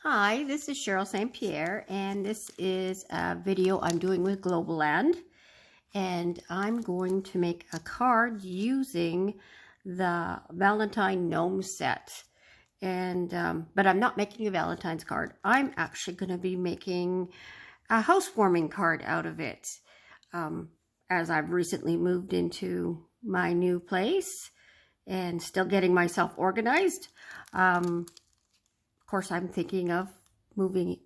Hi, this is Cheryl St.Pierre, and this is a video I'm doing with Globaland. And I'm going to make a card using the Valentine gnome set. And but I'm not making a Valentine's card. I'm actually going to be making a housewarming card out of it. As I've recently moved into my new place and still getting myself organized. Of course, I'm thinking of moving,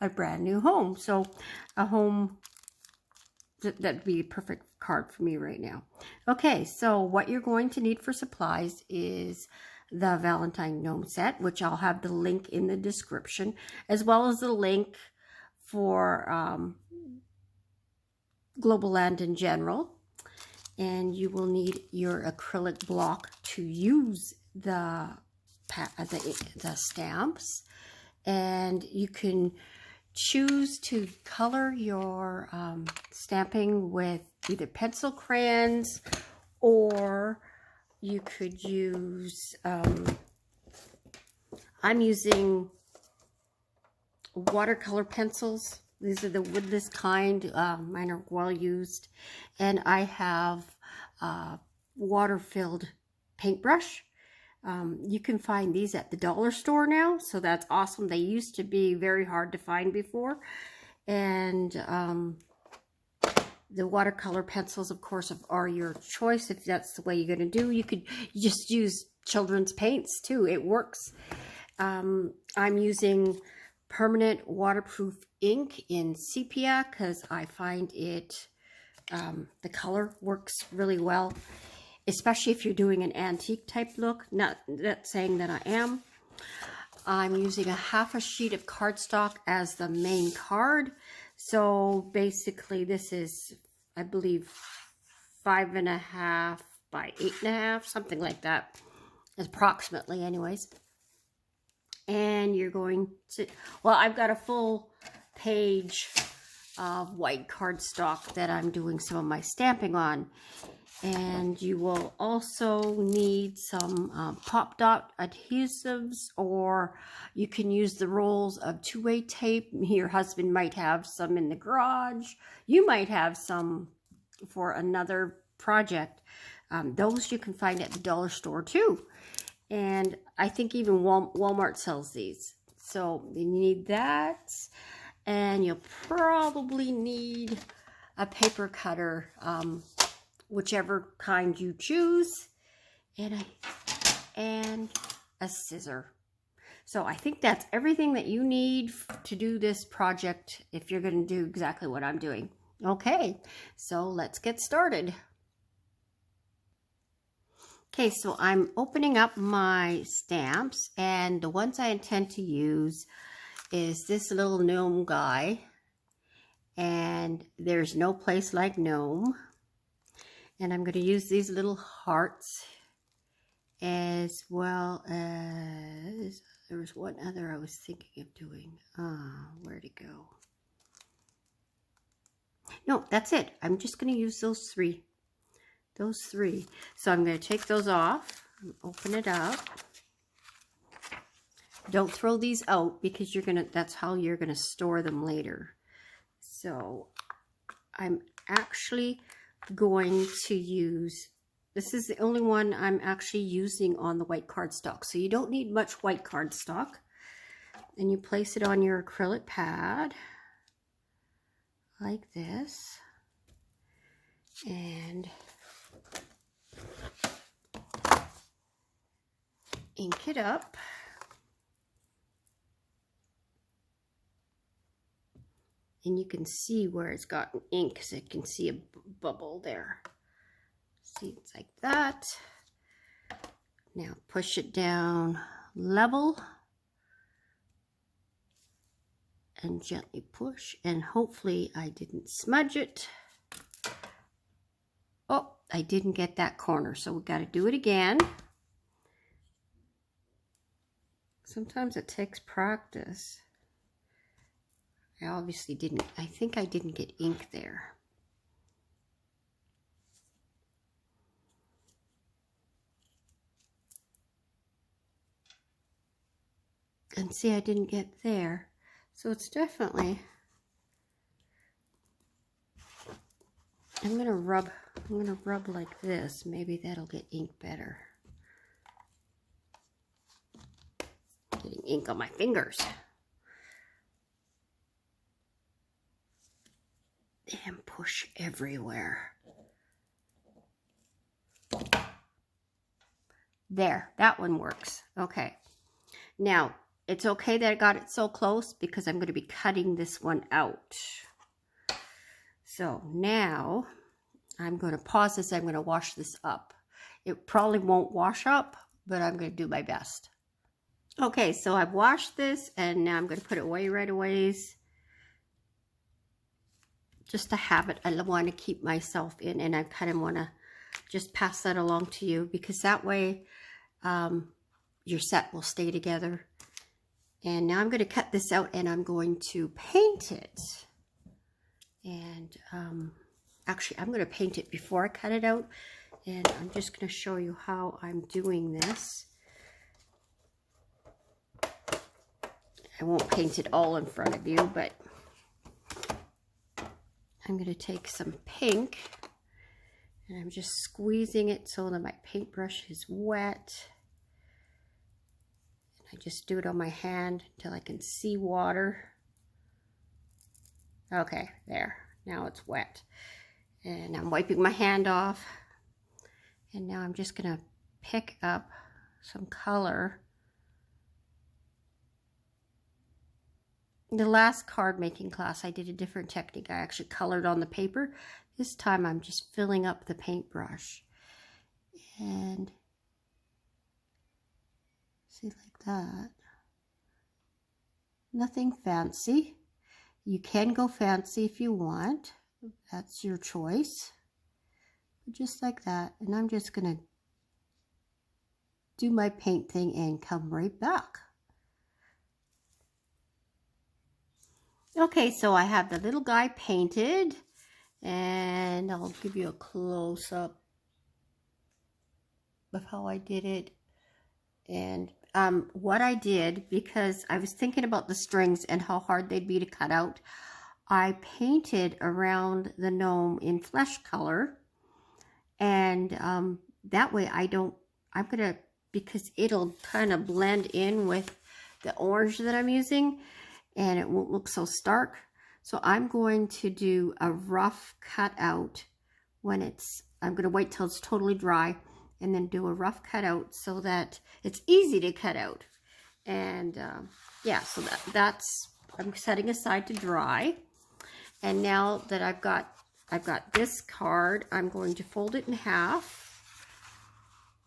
a brand new home. So a home that'd be a perfect card for me right now. Okay, so what you're going to need for supplies is the Valentine gnome set, which I'll have the link in the description, as well as the link for Globaland in general. And you will need your acrylic block to use the stamps, and you can choose to color your stamping with either pencil crayons, or you could use I'm using watercolor pencils. These are the woodless kind. Mine are well used, and I have water-filled paintbrush. You can find these at the dollar store now, so that's awesome. They used to be very hard to find before. And the watercolor pencils, of course, are your choice if that's the way you're going to do. You could just use children's paints too. It works. I'm using permanent waterproof ink in sepia because I find it, the color works really well. Especially if you're doing an antique type look. Not saying that I am. I'm using a sheet of cardstock as the main card. So basically this is, I believe, 5.5 by 8.5, something like that. Approximately anyways. And you're going to, well, I've got a full page of white cardstock that I'm doing some of my stamping on. And you will also need some pop dot adhesives, or you can use the rolls of two-way tape. Your husband might have some in the garage. You might have some for another project. Those you can find at the dollar store too. And I think even Walmart sells these. So you need that. And you'll probably need a paper cutter, whichever kind you choose, and a scissor. So I think that's everything that you need to do this project if you're going to do exactly what I'm doing. Okay, so let's get started. Okay, so I'm opening up my stamps, and the ones I intend to use is this little gnome guy, and there's no place like gnome. And I'm going to use these little hearts, as well as, there was one other I was thinking of doing. Where'd it go? No, that's it. I'm just going to use those three. Those three. So I'm going to take those off and open it up. Don't throw these out because that's how you're going to store them later. So I'm actually going to use, this is the only one I'm actually using on the white cardstock. So you don't need much white cardstock. And you place it on your acrylic pad like this. And ink it up. And you can see where it's gotten ink, because I can see a bubble there. See, it's like that. Now push it down level. And gently push. And hopefully I didn't smudge it. Oh, I didn't get that corner, so we got to do it again. Sometimes it takes practice. I obviously didn't, I think I didn't get ink there. And see, I didn't get there. So it's definitely, I'm gonna rub like this. Maybe that'll get ink better. Getting ink on my fingers. And push everywhere. There, that one works. Okay. Now, it's okay that I got it so close because I'm going to be cutting this one out. So now I'm going to pause this. I'm going to wash this up. It probably won't wash up, but I'm going to do my best. Okay, so I've washed this and now I'm going to put it away right away. Just a habit I want to keep myself in, and I kind of want to just pass that along to you because that way your set will stay together. And now I'm going to cut this out and I'm going to paint it. And actually, I'm going to paint it before I cut it out. And I'm just going to show you how I'm doing this. I won't paint it all in front of you, but I'm going to take some pink. And I'm just squeezing it so that my paintbrush is wet. I just do it on my hand until I can see water. Okay, there. Now it's wet. And I'm wiping my hand off. And now I'm just going to pick up some color. In the last card making class, I did a different technique. I actually colored on the paper. This time I'm just filling up the paintbrush. And see, like that. Nothing fancy. You can go fancy if you want. That's your choice. Just like that. And I'm just going to do my paint thing and come right back. Okay, so I have the little guy painted. And I'll give you a close-up of how I did it. And what I did, because I was thinking about the strings and how hard they'd be to cut out, I painted around the gnome in flesh color. And that way because it'll kind of blend in with the orange that I'm using and it won't look so stark. So I'm going to do a rough cut out when I'm going to wait till it's totally dry and then do a rough cut out so that it's easy to cut out. And yeah, so that's, I'm setting aside to dry. And now that I've got this card, I'm going to fold it in half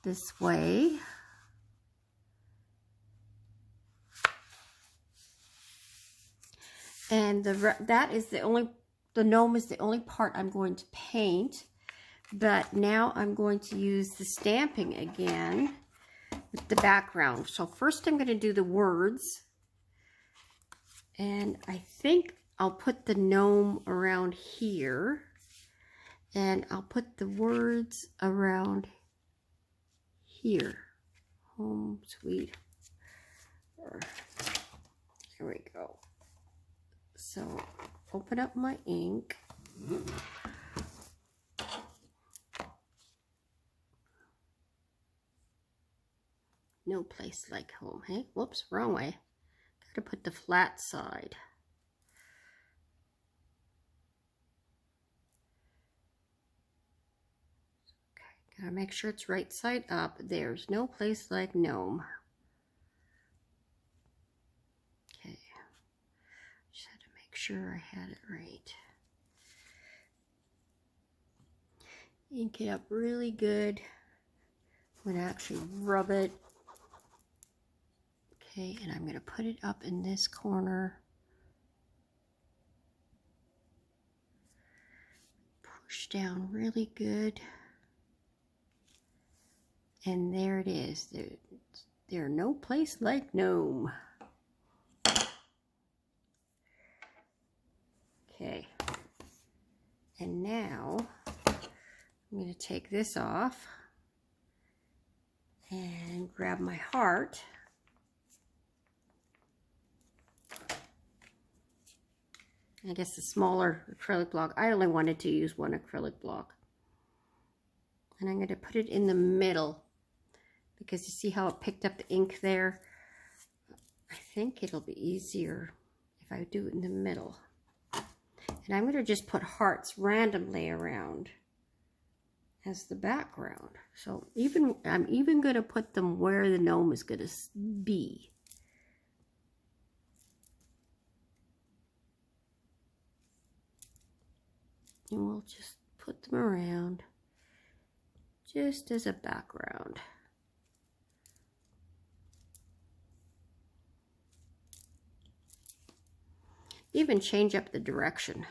this way. And the gnome is the only part I'm going to paint. But now I'm going to use the stamping again with the background. So first I'm going to do the words. And I think I'll put the gnome around here. And I'll put the words around here. Home sweet. There we go. So open up my ink. No place like home, hey? Whoops, wrong way. Gotta put the flat side. Okay, gotta make sure it's right side up. There's no place like gnome. Okay, just had to make sure I had it right. Ink it up really good. I'm gonna actually rub it. Okay, and I'm going to put it up in this corner. Push down really good. And there it is. There's no place like gnome. Okay. And now I'm going to take this off and grab my heart. I guess a smaller acrylic block. I only wanted to use one acrylic block. And I'm going to put it in the middle because you see how it picked up the ink there? I think it'll be easier if I do it in the middle. And I'm going to just put hearts randomly around as the background. So I'm even going to put them where the gnome is going to be. And we'll just put them around just as a background. Even change up the direction.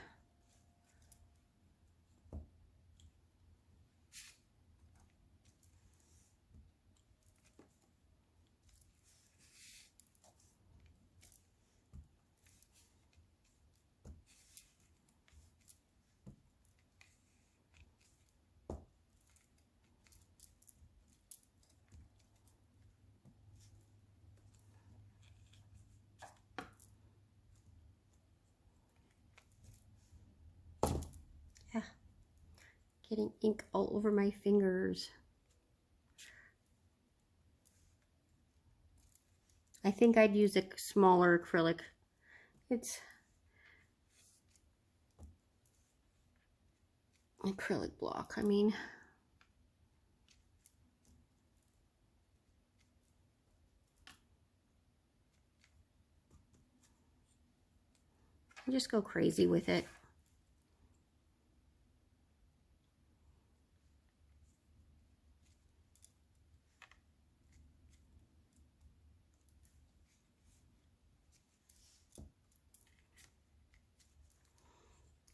Getting ink all over my fingers. I think I'd use a smaller acrylic. It's acrylic block, I mean. Just go crazy with it.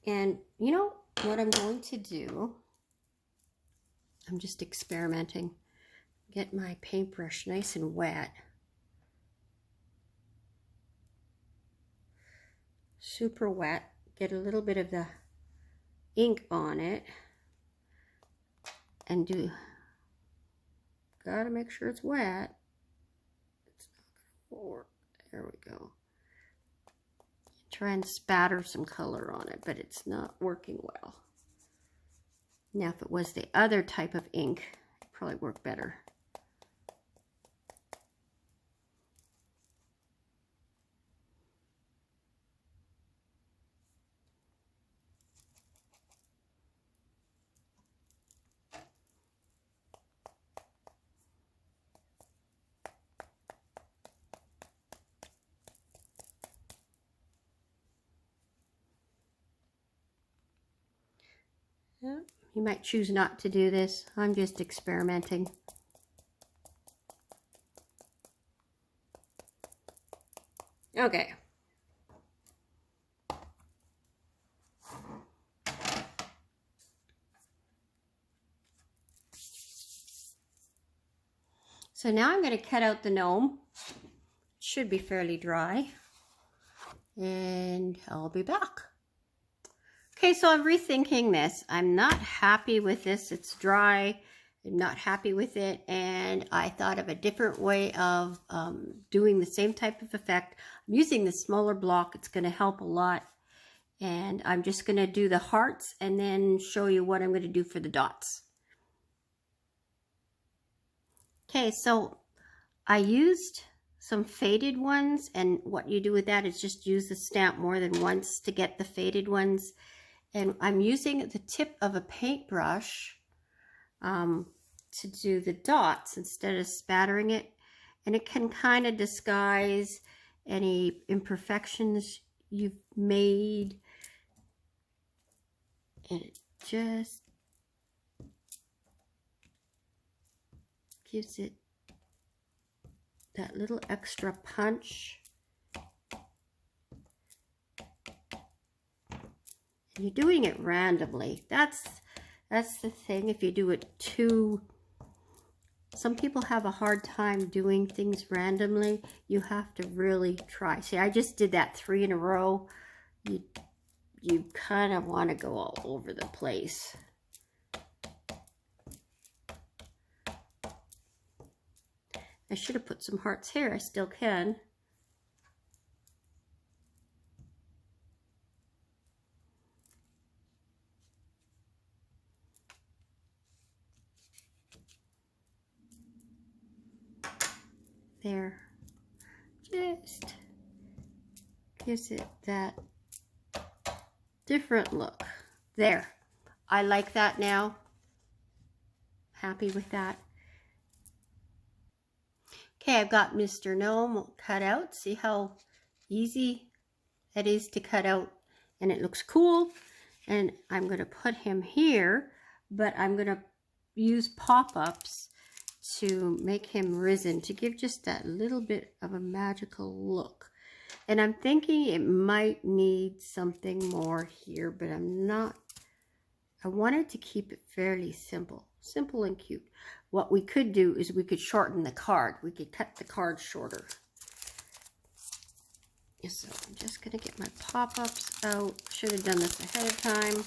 And you know what I'm going to do? I'm just experimenting. Get my paintbrush nice and wet. Super wet. Get a little bit of the ink on it. And gotta make sure it's wet. It's not gonna work. There we go. Try and spatter some color on it, but it's not working well. Now, if it was the other type of ink, it'd probably work better. Yeah, you might choose not to do this. I'm just experimenting. Okay. So now I'm going to cut out the gnome. It should be fairly dry. And I'll be back. Okay, so I'm rethinking this. I'm not happy with this. It's dry. I'm not happy with it. And I thought of a different way of doing the same type of effect. I'm using the smaller block. It's going to help a lot. And I'm just going to do the hearts and then show you what I'm going to do for the dots. Okay, so I used some faded ones. And what you do with that is just use the stamp more than once to get the faded ones. And I'm using the tip of a paintbrush to do the dots instead of spattering it. And it can kind of disguise any imperfections you've made. And it just gives it that little extra punch. You're doing it randomly. That's the thing. If you do it some people have a hard time doing things randomly. You have to really try. See, I just did that 3 in a row. You kind of want to go all over the place. I should have put some hearts here. I still can. there. Just gives it that different look. There. I like that now. Happy with that. Okay, I've got Mr. Gnome cut out. See how easy it is to cut out, and it looks cool. And I'm going to put him here, but I'm going to use pop-ups to make him risen, to give just that little bit of a magical look. And I'm thinking it might need something more here, but I'm not. I wanted to keep it fairly simple and cute. What we could do is we could shorten the card. We could cut the card shorter. So I'm just going to get my pop-ups out. Should have done this ahead of time.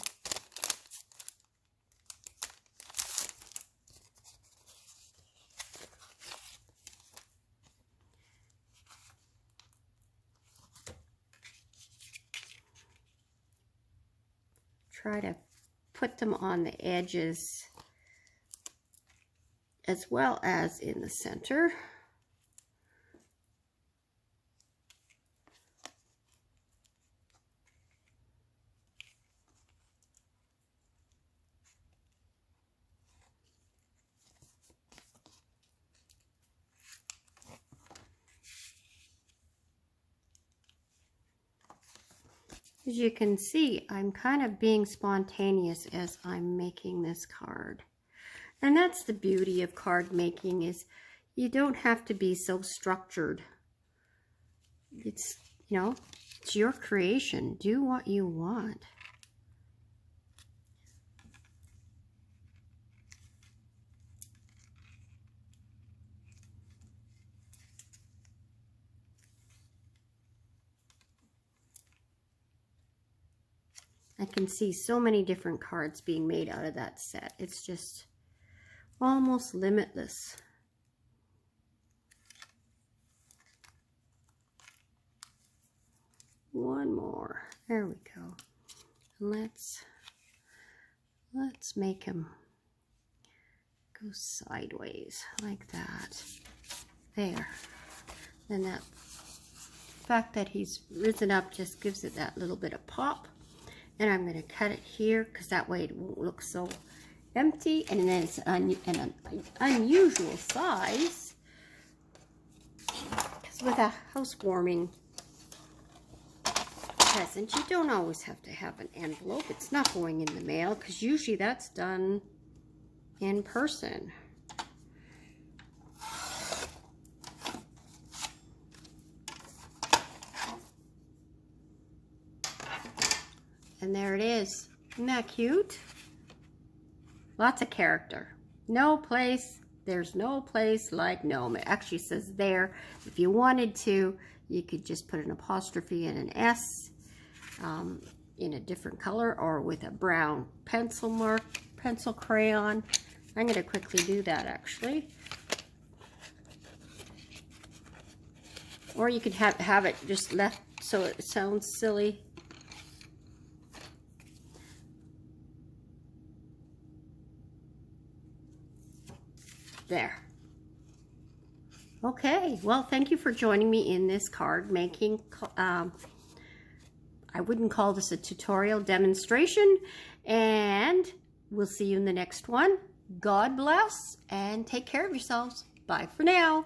Try to put them on the edges as well as in the center. As you can see, I'm kind of being spontaneous as I'm making this card. And that's the beauty of card making, is you don't have to be so structured. It's, you know, it's your creation. Do what you want. I can see so many different cards being made out of that set. It's just almost limitless. One more. There we go. Let's make him go sideways like that. There. And that fact that he's risen up just gives it that little bit of pop. And I'm going to cut it here because that way it won't look so empty. And then it's an unusual size. Because with a housewarming present, you don't always have to have an envelope. It's not going in the mail because usually that's done in person. And there it is. Isn't that cute? Lots of character. No place, there's no place like Gnome. It actually says there. If you wanted to, you could just put an apostrophe and an S in a different color, or with a brown pencil crayon. I'm going to quickly do that actually. Or you could have it just left so it sounds silly. There. Okay, well, thank you for joining me in this card making. I wouldn't call this a tutorial, demonstration, and we'll see you in the next one. God bless, and take care of yourselves. Bye for now.